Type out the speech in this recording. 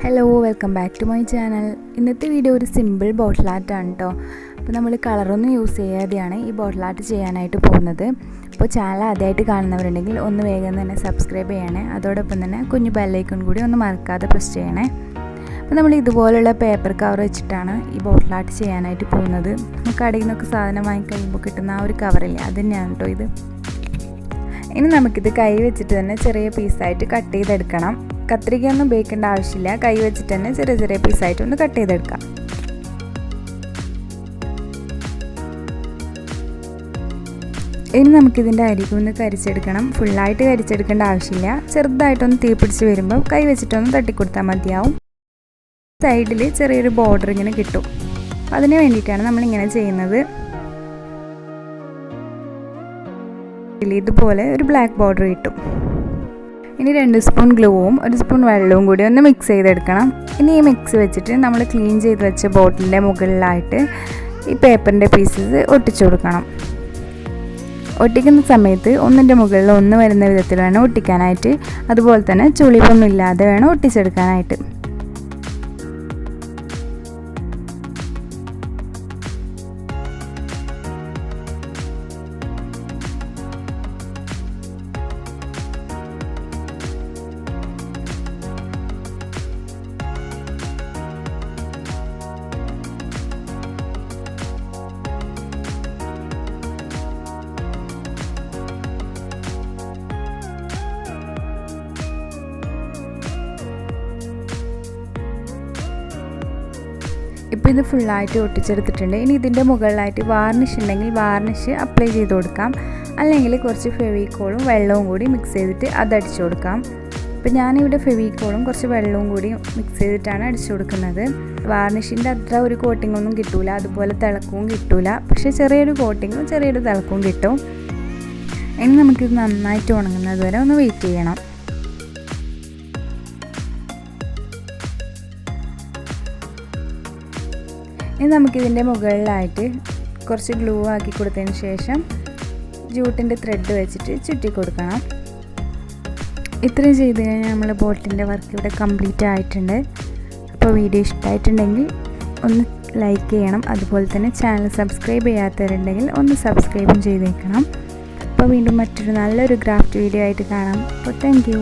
Hello, welcome back to my channel. ഇന്നത്തെ video ഒരു simple bottle ആർട്ടാണ് കേട്ടോ. അപ്പോൾ നമ്മൾ കളറൊന്നും യൂസ് ചെയ്യാതെയാണ് ഈ ബോട്ടിൽ ആർട്ട് ചെയ്യാനായിട്ട് പോകുന്നത്. അപ്പോൾ ചാനൽ ആദ്യമായിട്ട് കാണുന്നവരുണ്ടെങ്കിൽ ഒന്ന് വേഗം തന്നെ സബ്സ്ക്രൈബ് ചെയ്യണേ. അതോടൊപ്പം തന്നെ കുഞ്ഞു ബെല്ലൈക്കൺ കൂടി ഒന്ന് മറക്കാതെ പ്രസ് ചെയ്യണേ. അപ്പോൾ നമ്മൾ ഇതുപോലുള്ള പേപ്പർ കവർ വെച്ചിട്ടാണ് ഈ ബോട്ടിൽ ആർട്ട് ചെയ്യാനായിട്ട് പോകുന്നത്. നമുക്ക് കടയിൽ നിന്നൊക്കെ സാധനം വാങ്ങി കഴിയുമ്പോൾ കിട്ടുന്ന ആ ഒരു കവറില്ലേ, അത് തന്നെയാണ് കേട്ടോ ഇത്. ഇനി നമുക്കിത് കൈ വെച്ചിട്ട് തന്നെ ചെറിയ പീസായിട്ട് കട്ട് ചെയ്തെടുക്കണം. കത്രികയൊന്നും ഉപയോഗിക്കേണ്ട ആവശ്യമില്ല, കൈ വെച്ചിട്ട് തന്നെ ചെറിയ ചെറിയ പീസായിട്ട് ഒന്ന് കട്ട് ചെയ്തെടുക്കാം. ഇനി നമുക്കിതിൻ്റെ അരികൊന്ന് കരിച്ചെടുക്കണം. ഫുള്ളായിട്ട് കരിച്ചെടുക്കേണ്ട ആവശ്യമില്ല, ചെറുതായിട്ടൊന്ന് തീ പിടിച്ച് വരുമ്പോൾ കൈ വെച്ചിട്ടൊന്ന് തട്ടിക്കൊടുത്താൽ മതിയാവും. സൈഡിൽ ചെറിയൊരു ബോർഡർ ഇങ്ങനെ കിട്ടും. അതിന് വേണ്ടിയിട്ടാണ് നമ്മളിങ്ങനെ ചെയ്യുന്നത്. ഇതുപോലെ ഒരു ബ്ലാക്ക് ബോർഡർ കിട്ടും. ഇനി 2 സ്പൂൺ ഗ്ലൂവും 1 സ്പൂൺ വെള്ളവും കൂടി ഒന്ന് മിക്സ് ചെയ്തെടുക്കണം. ഇനി ഈ മിക്സ് വെച്ചിട്ട് നമ്മൾ ക്ലീൻ ചെയ്ത് വെച്ച ബോട്ടിലിൻ്റെ മുകളിലായിട്ട് ഈ പേപ്പറിൻ്റെ പീസസ് ഒട്ടിച്ചു കൊടുക്കണം. ഒട്ടിക്കുന്ന സമയത്ത് ഒന്നിൻ്റെ മുകളിൽ ഒന്ന് വരുന്ന വിധത്തിൽ വേണം ഒട്ടിക്കാനായിട്ട്. അതുപോലെ തന്നെ ചുളിവൊന്നും ഇല്ലാതെ വേണം ഒട്ടിച്ചെടുക്കാനായിട്ട്. ഇപ്പോൾ ഇത് ഫുള്ളായിട്ട് ഒട്ടിച്ചെടുത്തിട്ടുണ്ട്. ഇനി ഇതിൻ്റെ മുകളിലായിട്ട് വാർണിഷ് ഉണ്ടെങ്കിൽ വാർണിഷ് അപ്ലൈ ചെയ്ത് കൊടുക്കാം. അല്ലെങ്കിൽ കുറച്ച് ഫെവിക്കോളും വെള്ളവും കൂടി മിക്സ് ചെയ്തിട്ട് അത് അടിച്ചു കൊടുക്കാം. ഇപ്പോൾ ഞാനിവിടെ ഫെവിക്കോളും കുറച്ച് വെള്ളവും കൂടി മിക്സ് ചെയ്തിട്ടാണ് അടിച്ചു കൊടുക്കുന്നത്. വാർണിഷിൻ്റെ അത്ര ഒരു കോട്ടിങ്ങൊന്നും കിട്ടില്ല, അതുപോലെ തിളക്കവും കിട്ടില്ല. പക്ഷേ ചെറിയൊരു കോട്ടിങ്ങും ചെറിയൊരു തിളക്കവും കിട്ടും. ഇനി നമുക്കിത് നന്നായിട്ട് ഉണങ്ങുന്നത് വരെ ഒന്ന് വെയിറ്റ് ചെയ്യണം. ഇനി നമുക്കിതിൻ്റെ മുകളിലായിട്ട് കുറച്ച് ഗ്ലൂ ആക്കി കൊടുത്തതിന് ശേഷം ജൂട്ടിൻ്റെ ത്രെഡ് വെച്ചിട്ട് ചുറ്റി കൊടുക്കണം. ഇത്രയും ചെയ്ത് കഴിഞ്ഞാൽ നമ്മൾ ബോട്ടിൻ്റെ വർക്ക് ഇവിടെ കംപ്ലീറ്റ് ആയിട്ടുണ്ട്. അപ്പോൾ വീഡിയോ ഇഷ്ടമായിട്ടുണ്ടെങ്കിൽ ഒന്ന് ലൈക്ക് ചെയ്യണം. അതുപോലെ തന്നെ ചാനൽ സബ്സ്ക്രൈബ് ചെയ്യാത്തവരുണ്ടെങ്കിൽ ഒന്ന് സബ്സ്ക്രൈബും ചെയ്തേക്കണം. അപ്പോൾ വീണ്ടും മറ്റൊരു നല്ലൊരു ക്രാഫ്റ്റ് വീഡിയോ ആയിട്ട് കാണാം. അപ്പോൾ താങ്ക് യു.